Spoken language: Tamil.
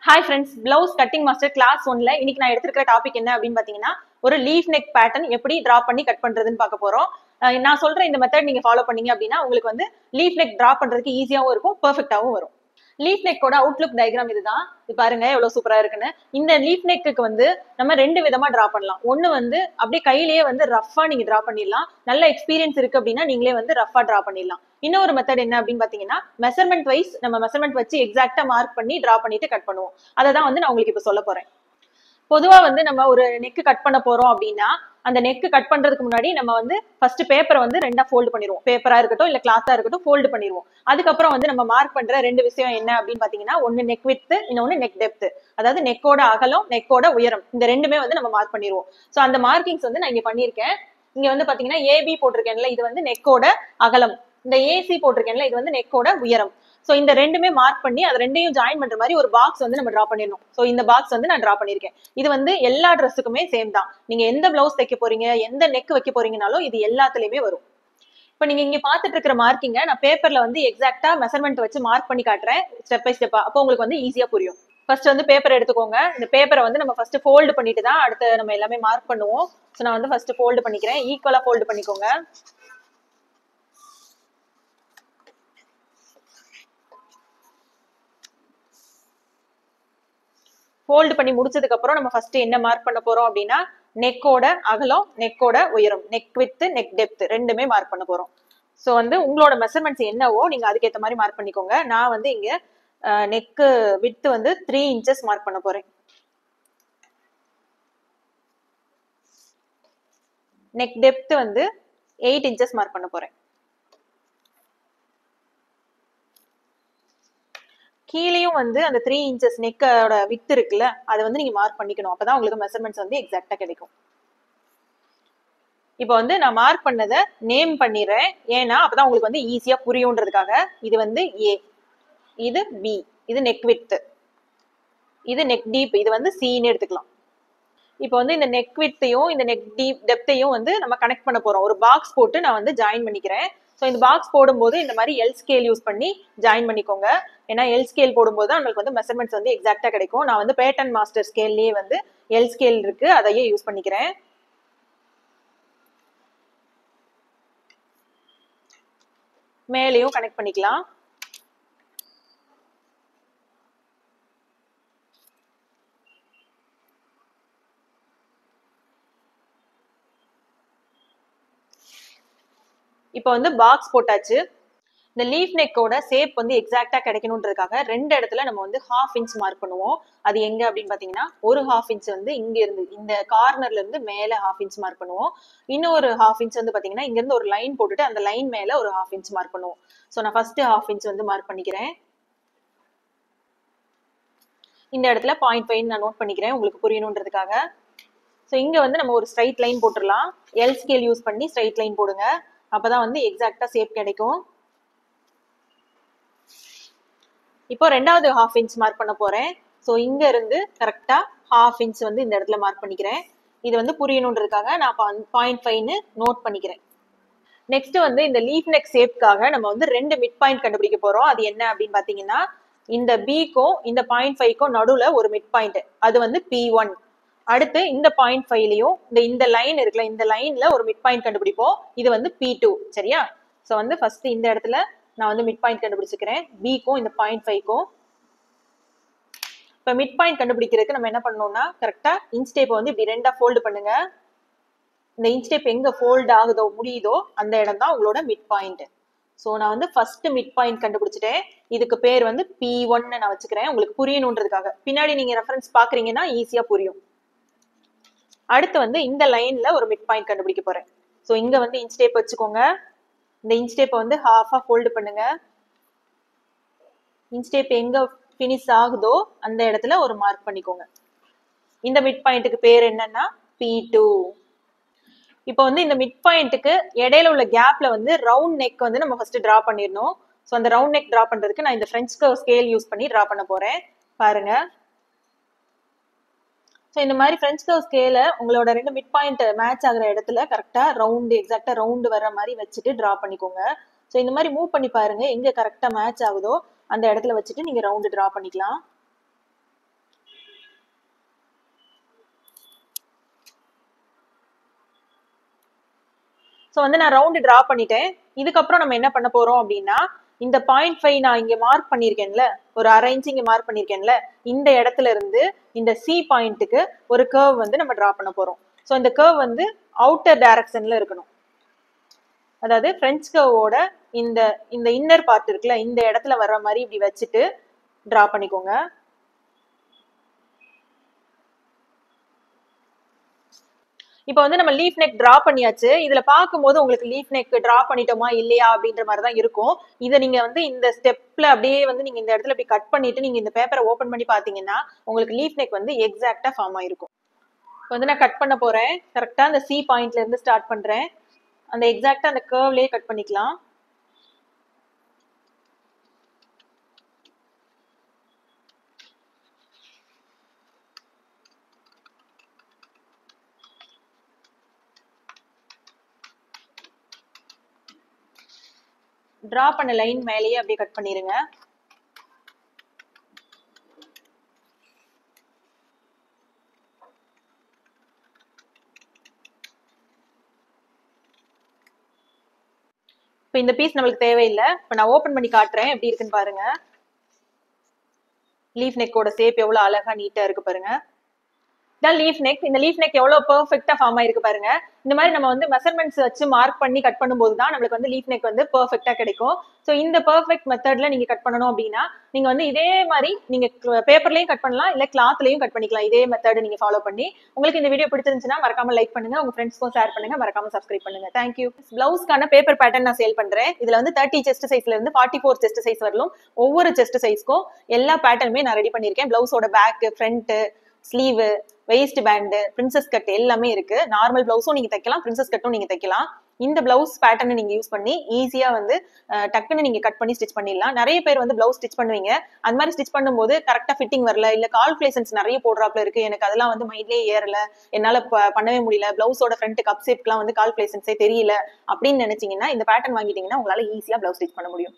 Hi friends, blouse cutting master class 1ல இன்னைக்கு நான் எடுத்துக்கிற டாபிக் என்ன அப்படின்னு பாத்தீங்கன்னா, ஒரு லீஃப் நெக் பேட்டர்ன் எப்படி டிரா பண்ணி கட் பண்றதுன்னு பார்க்க போறோம். நான் சொல்ற இந்த மெத்தட் நீங்க ஃபாலோ பண்ணீங்க அப்படின்னா உங்களுக்கு வந்து லீஃப் நெக் டிரா பண்றதுக்கு ஈஸியாவும் இருக்கும், பெர்ஃபெக்டாவும் வரும். லீஃப் நெக்கோட அவுட்லுக் டயக்ராம் இதுதான். இது பாருங்க எவ்வளவு சூப்பரா இருக்குன்னு. இந்த லீஃப் நெக்கு வந்து நம்ம ரெண்டு விதமா டிரா பண்ணலாம். ஒண்ணு வந்து அப்படியே கையிலேயே வந்து ரஃபா நீங்க டிரா பண்ணிடலாம். நல்ல எக்ஸ்பீரியன்ஸ் இருக்கு அப்படின்னா நீங்களே வந்து ரஃபா டிரா பண்ணிடலாம். இன்னொரு மெத்தட் என்ன அப்படின்னு பாத்தீங்கன்னா, மெஷர்மெண்ட் வைஸ் நம்ம மெஷர்மெண்ட் வச்சு எக்ஸாக்டா மார்க் பண்ணி டிரா பண்ணிட்டு கட் பண்ணுவோம். அதை தான் வந்து நான் உங்களுக்கு இப்ப சொல்ல போறேன். பொதுவா வந்து நம்ம ஒரு நெக் கட் பண்ண போறோம் அப்படின்னா அந்த நெக் கட் பண்றதுக்கு முன்னாடி நம்ம வந்து ஃபர்ஸ்ட் பேப்பரை வந்து ரெண்டா ஃபோல்டு பண்ணிடுவோம். பேப்பரா இருக்கட்டும் இல்ல கிளாத்தா இருக்கட்டும் ஃபோல்டு பண்ணிடுவோம். அதுக்கப்புறம் வந்து நம்ம மார்க் பண்ற ரெண்டு விஷயம் என்ன அப்படின்னு பாத்தீங்கன்னா, ஒன்னு நெக் வித், இன்னொன்னு நெக் டெப்த். அதாவது நெக்கோட அகலம், நெக்கோட உயரம், இந்த ரெண்டுமே வந்து நம்ம மார்க் பண்ணிடுவோம். சோ அந்த மார்க்கிங்ஸ் வந்து நான் இங்க பண்ணிருக்கேன். இங்க வந்து பாத்தீங்கன்னா ஏபி போட்டிருக்கேன்ல, இது வந்து நெக்கோட அகலம். இந்த ஏசி போட்டிருக்கேன்ல, இது வந்து நெக்கோட உயரம். சோ இந்த ரெண்டுமே மார்க் பண்ணி அது ரெண்டையும் ஜாயின் பண்ற மாதிரி ஒரு பாக்ஸ் வந்து நம்ம டிரா பண்ணிடணும். சோ இந்த பாக்ஸ் வந்து நான் டிரா பண்ணிருக்கேன். இது வந்து எல்லா ட்ரெஸ்ஸுக்குமே சேம் தான். நீங்க எந்த பிளவுஸ் தைக்க போறீங்க, எந்த நெக் வைக்க போறீங்கனாலும் இது எல்லாத்துலயுமே வரும். இப்ப நீங்க இங்க பாத்துட்டு இருக்கிற மார்க்கிங்க நான் பேப்பர்ல வந்து எக்ஸாக்டா மெஷர்மெண்ட் வச்சு மார்க் பண்ணி காட்டுறேன், ஸ்டெப் பை ஸ்டெப்பா. அப்போ உங்களுக்கு வந்து ஈஸியா புரியும். ஃபர்ஸ்ட் வந்து பேப்பர் எடுத்துக்கோங்க. இந்த பேப்பரை வந்து நம்ம ஃபர்ஸ்ட் ஃபோல்டு பண்ணிட்டு தான் அடுத்து நம்ம எல்லாமே மார்க் பண்ணுவோம். சோ நான் வந்து ஃபர்ஸ்ட் ஃபோல்டு பண்ணிக்கிறேன். ஈக்குவலா ஃபோல்டு பண்ணிக்கோங்க. ஃபோல்டு பண்ணி முடிச்சதுக்கு அப்புறம் நம்ம ஃபர்ஸ்ட் என்ன மார்க் பண்ண போறோம் அப்படின்னா, நெக்கோட அகலம், நெக்கோட உயரம், நெக் வித், நெக் டெப்த் ரெண்டுமே மார்க் பண்ண போறோம். சோ வந்து உங்களோட மெஷர்மெண்ட்ஸ் என்னவோ நீங்க அதுக்கேற்ற மாதிரி மார்க் பண்ணிக்கோங்க. நான் வந்து இங்க நெக்கு வித் வந்து 3 inches மார்க் பண்ண போறேன். நெக் டெப்த் வந்து 8 inches மார்க் பண்ண போறேன். கீழேயும் வந்து அந்த 3 inches நெக்கோட வித் இருக்குல்ல, அதை வந்து நீங்க மார்க் பண்ணிக்கணும். அப்பதான் உங்களுக்கு மெஷர்மெண்ட்ஸ் வந்து எக்ஸாக்டா கிடைக்கும். இப்போ வந்து நான் மார்க் பண்ணதை நேம் பண்ணிடுறேன். ஏன்னா அப்பதான் உங்களுக்கு வந்து ஈஸியா புரியுன்றதுக்காக. இது வந்து ஏ, இது பி, இது நெக் வித், இது நெக் டீப், இது வந்து சின்னு எடுத்துக்கலாம். இப்போ வந்து இந்த நெக் வித்தையும் இந்த நெக் டீப் டெப்த்தையும் வந்து நம்ம கனெக்ட் பண்ண போறோம். ஒரு பாக்ஸ் போட்டு நான் வந்து ஜாயின் பண்ணிக்கிறேன். ஸோ இந்த பாக்ஸ் போடும்போது இந்த மாதிரி எல் ஸ்கேல் யூஸ் பண்ணி ஜாயின் பண்ணிக்கோங்க. ஏன்னா எல் ஸ்கேல் போடும்போது தான் நம்மளுக்கு வந்து மெஷர்மெண்ட்ஸ் வந்து எக்ஸாக்டா கிடைக்கும். நான் வந்து பேட்டர்ன் மாஸ்டர் ஸ்கேல்லயே வந்து எல் ஸ்கேல் இருக்கு, அதையே யூஸ் பண்ணிக்கிறேன். மேலேயும் கனெக்ட் பண்ணிக்கலாம். இப்போ வந்து பாக்ஸ் போட்டாச்சு. இந்த லீஃப் நெக்கோட ஷேப் வந்து எக்ஸாக்டா கிடைக்கணுன்றதுக்காக ரெண்டு இடத்துல நம்ம வந்து 1/2 inch மார்க் பண்ணுவோம். அது எங்க அப்படின்னு பாத்தீங்கன்னா, ஒரு 1/2 inch வந்து இங்க இருந்து இந்த கார்னர்ல இருந்து மேல 1/2 inch மார்க் பண்ணுவோம். இன்னொரு 1/2 inch வந்து பாத்தீங்கன்னா இங்க இருந்து ஒரு லைன் போட்டுட்டு அந்த லைன் மேல ஒரு 1/2 inch மார்க் பண்ணுவோம். சோ நான் ஃபர்ஸ்ட் 1/2 inch வந்து மார்க் பண்ணிக்கிறேன். இந்த இடத்துல 0.5 நான் நோட் பண்ணிக்கிறேன் உங்களுக்கு புரியணுன்றதுக்காக. ஸோ இங்க வந்து நம்ம ஒரு ஸ்ட்ரைட் லைன் போட்டுடலாம். எல் ஸ்கேல் யூஸ் பண்ணி ஸ்ட்ரைட் லைன் போடுங்க. அப்பதான் வந்து எக்ஸாக்டா ஷேப் கிடைக்கும். இப்போ ரெண்டாவது 1/2 inch மார்க் பண்ண போறேன். ஸோ இங்க இருந்து கரெக்டா 1/2 inch வந்து இந்த இடத்துல மார்க் பண்ணிக்கிறேன். இது வந்து புரியணுன்றதுக்காக நான் 0.5ன்னு நோட் பண்ணிக்கிறேன். நெக்ஸ்ட் வந்து இந்த லீஃப் நெக் ஷேப்காக நம்ம வந்து ரெண்டு மிட் பாயிண்ட் கண்டுபிடிக்க போறோம். அது என்ன அப்படின்னு பாத்தீங்கன்னா, இந்த பிக்கும் இந்த 0.5க்கும் நடுவுல ஒரு மிட் பாயிண்ட், அது வந்து P1. அடுத்து இந்த 0.5லயும் இந்த லைன் இருக்குல்ல, இந்த லைன்ல ஒரு மிட் பாயிண்ட் கண்டுபிடிப்போம். இது வந்து P2. சரியா? சோ வந்து ஃபர்ஸ்ட் இந்த இடத்துல நான் வந்து மிட் பாயிண்ட் கண்டுபிடிச்சுக்கிறேன், பிக்கும் இந்த 0.5க்கும். இப்ப மிட் பாயிண்ட் கண்டுபிடிக்கிறதுக்கு நம்ம என்ன பண்ணணும்னா, கரெக்டா இன்ச் டேப் வந்து இப்படி ரெண்டா ஃபோல்டு பண்ணுங்க. இந்த இன்ச் டேப் எங்க ஃபோல்ட் ஆகுதோ முடியுதோ அந்த இடம் தான் உங்களோட மிட் பாயிண்ட். சோ நான் வந்து ஃபர்ஸ்ட் மிட் பாயிண்ட் கண்டுபிடிச்சிட்டேன். இதுக்கு பேர் வந்து P1 நான் வச்சுக்கிறேன் உங்களுக்கு புரியணுன்றதுக்காக. பின்னாடி நீங்க ரெஃபரன்ஸ் பாக்குறீங்கன்னா ஈஸியா புரியும். அடுத்து வந்து இந்த லைன்ல ஒரு மிட் பாயிண்ட் கண்டுபிடிக்க போறேன். சோ இங்க வந்து இன்ச் டேப் வச்சுக்கோங்க. இந்த இன்ச் டேப்பை வந்து ஹாஃபா ஃபோல்டு பண்ணுங்க. இன்ச் டேப் எங்க ஃபினிஷ் ஆகுதோ அந்த இடத்துல ஒரு மார்க் பண்ணிக்கோங்க. இந்த மிட் பாயிண்ட்டுக்கு பேர் என்னன்னா P2. இப்போ வந்து இந்த மிட் பாயிண்ட்டுக்கு இடையில உள்ள கேப்ல வந்து ரவுண்ட் நெக் வந்து நம்ம ஃபர்ஸ்ட் டிரா பண்ணிடணும். ஸோ அந்த ரவுண்ட் நெக் டிரா பண்றதுக்கு நான் இந்த ஃப்ரெஞ்ச் கர்வ் ஸ்கேல் யூஸ் பண்ணி டிரா பண்ண போறேன். பாருங்க. ஸோ இந்த மாதிரி ஃப்ரெஞ்ச் கர்வ் ஸ்கேல உங்களோட ரெண்டு மிட் பாயிண்ட் மேட்ச் ஆகுற இடத்துல கரெக்டா ரவுண்டு எக்ஸாக்டா ரவுண்டு வர மாதிரி வச்சுட்டு டிரா பண்ணிக்கோங்க. ஸோ இந்த மாதிரி மூவ் பண்ணி பாருங்க, எங்க கரெக்டா மேட்ச் ஆகுதோ அந்த இடத்துல வச்சுட்டு நீங்க ரவுண்டு டிரா பண்ணிக்கலாம். ஸோ வந்து நான் ரவுண்டு டிரா பண்ணிட்டேன். இதுக்கப்புறம் நம்ம என்ன பண்ண போறோம் அப்படின்னா, இந்த 0.5 நான் இங்க மார்க் பண்ணியிருக்கேன்ல, ஒரு 1/2 இன்ச் இங்க மார்க் பண்ணியிருக்கேன்ல, இந்த இடத்துல இருந்து இந்த சி பாயிண்ட்டுக்கு ஒரு கர்வ் வந்து நம்ம டிரா பண்ண போறோம். ஸோ இந்த கர்வ் வந்து அவுட்டர் டைரக்ஷன்ல இருக்கணும். அதாவது ஃப்ரெஞ்ச் கர்வோட இந்த இந்த இன்னர் பார்ட் இருக்குல்ல, இந்த இடத்துல வர்ற மாதிரி இப்படி வச்சுட்டு டிரா பண்ணிக்கோங்க. இப்போ வந்து நம்ம லீஃப் நெக் டிரா பண்ணியாச்சு. இதுல பார்க்கும்போது உங்களுக்கு லீஃப் நெக் டிரா பண்ணிட்டோமா இல்லையா அப்படின்ற மாதிரி தான் இருக்கும். இதை நீங்க வந்து இந்த ஸ்டெப்ல அப்படியே வந்து நீங்க இந்த இடத்துல இப்படி கட் பண்ணிட்டு நீங்க இந்த பேப்பரை ஓபன் பண்ணி பாத்தீங்கன்னா உங்களுக்கு லீஃப் நெக் வந்து எக்ஸாக்டா ஃபார்ம் ஆயிருக்கும். இப்போ வந்து நான் கட் பண்ண போறேன். கரெக்டா அந்த சி பாயிண்ட்ல இருந்து ஸ்டார்ட் பண்றேன். அந்த எக்ஸாக்டா அந்த கர்வ்லயே கட் பண்ணிக்கலாம். டிரா பண்ண லைன் மேலேயே அப்படியே கட் பண்ணிருங்க. இப்போ இந்த பீஸ் நம்மளுக்கு தேவையில்லை. இப்போ நான் ஓபன் பண்ணி காட்டுறேன் எப்படி இருக்குன்னு பாருங்க. லீஃப் நெக்கோட ஷேப் எவ்வளவு அழகா நீட்டா இருக்கு பாருங்க. இதான் லீஃப் நெக். இந்த லீஃப் நெக் எவ்வளவு பெர்ஃபெக்ட்டா ஃபார்ம் ஆயிருக்கு பாருங்க. இந்த மாதிரி நம்ம வந்து மெஷர்மெண்ட்ஸ் வச்சு மார்க் பண்ணி கட் பண்ணும்போது தான் நம்மளுக்கு வந்து லீஃப் நெக் வந்து பெர்ஃபெக்ட்டா கிடைக்கும். ஸோ இந்த பெர்ஃபெக்ட் மெத்தட்ல நீங்க கட் பண்ணணும் அப்படின்னா நீங்க வந்து இதே மாதிரி நீங்க பேப்பர்லயும் கட் பண்ணலாம், இல்ல கிளாத்லயும் கட் பண்ணிக்கலாம். இதே மெத்தட் நீங்க ஃபாலோ பண்ணி. உங்களுக்கு இந்த வீடியோ பிடிச்சிருந்துச்சுன்னா மறக்காம லைக் பண்ணுங்க, உங்க ஃப்ரெண்ட்ஸ்க்கும் ஷேர் பண்ணுங்க, மறக்காம சப்ஸ்கிரைப் பண்ணுங்க. தேங்க்யூ. பிளவுஸ்க்கான பேப்பர் பேட்டர்ன் நான் சேல் பண்றேன். இதுல வந்து 30 செஸ்ட் சைஸ்ல இருந்து 44 செஸ்ட் சைஸ் வரலும் ஒவ்வொரு செஸ்ட் சைஸ்க்கும் எல்லா பேட்டர்னுமே நான் ரெடி பண்ணிருக்கேன். பிளவுஸோட back, front, sleeve, waist band, princess cut எல்லாமே இருக்கு. நார்மல் பிளவுஸும் நீங்க தைக்கலாம், பிரின்சஸ் கட்டும் நீங்க தைக்கலாம். இந்த பிளவுஸ் பேட்டர்னை நீங்க யூஸ் பண்ணி ஈஸியா வந்து டக்குன்னு நீங்க கட் பண்ணி ஸ்டிச் பண்ணிடலாம். நிறைய பேர் வந்து பிளவுஸ் ஸ்டிச் பண்ணுவீங்க. அந்த மாதிரி ஸ்டிச் பண்ணும்போது கரெக்டா ஃபிட்டிங் வரல, இல்ல கால்குலேஷன்ஸ் நிறைய போடுறாப்ல இருக்கு, எனக்கு அதெல்லாம் வந்து மைண்ட்லயே ஏறல, என்னால பண்ணவே முடியல, பிளவுஸோட ஃப்ரண்ட் கப் ஷேப்க்குலாம் வந்து கால்குலேஷன்ஸே தெரியல அப்படின்னு நினைச்சீங்கன்னா இந்த பேட்டர்ன் வாங்கிட்டீங்கன்னா உங்களால ஈஸியா பிளவுஸ் ஸ்டிச் பண்ண முடியும்.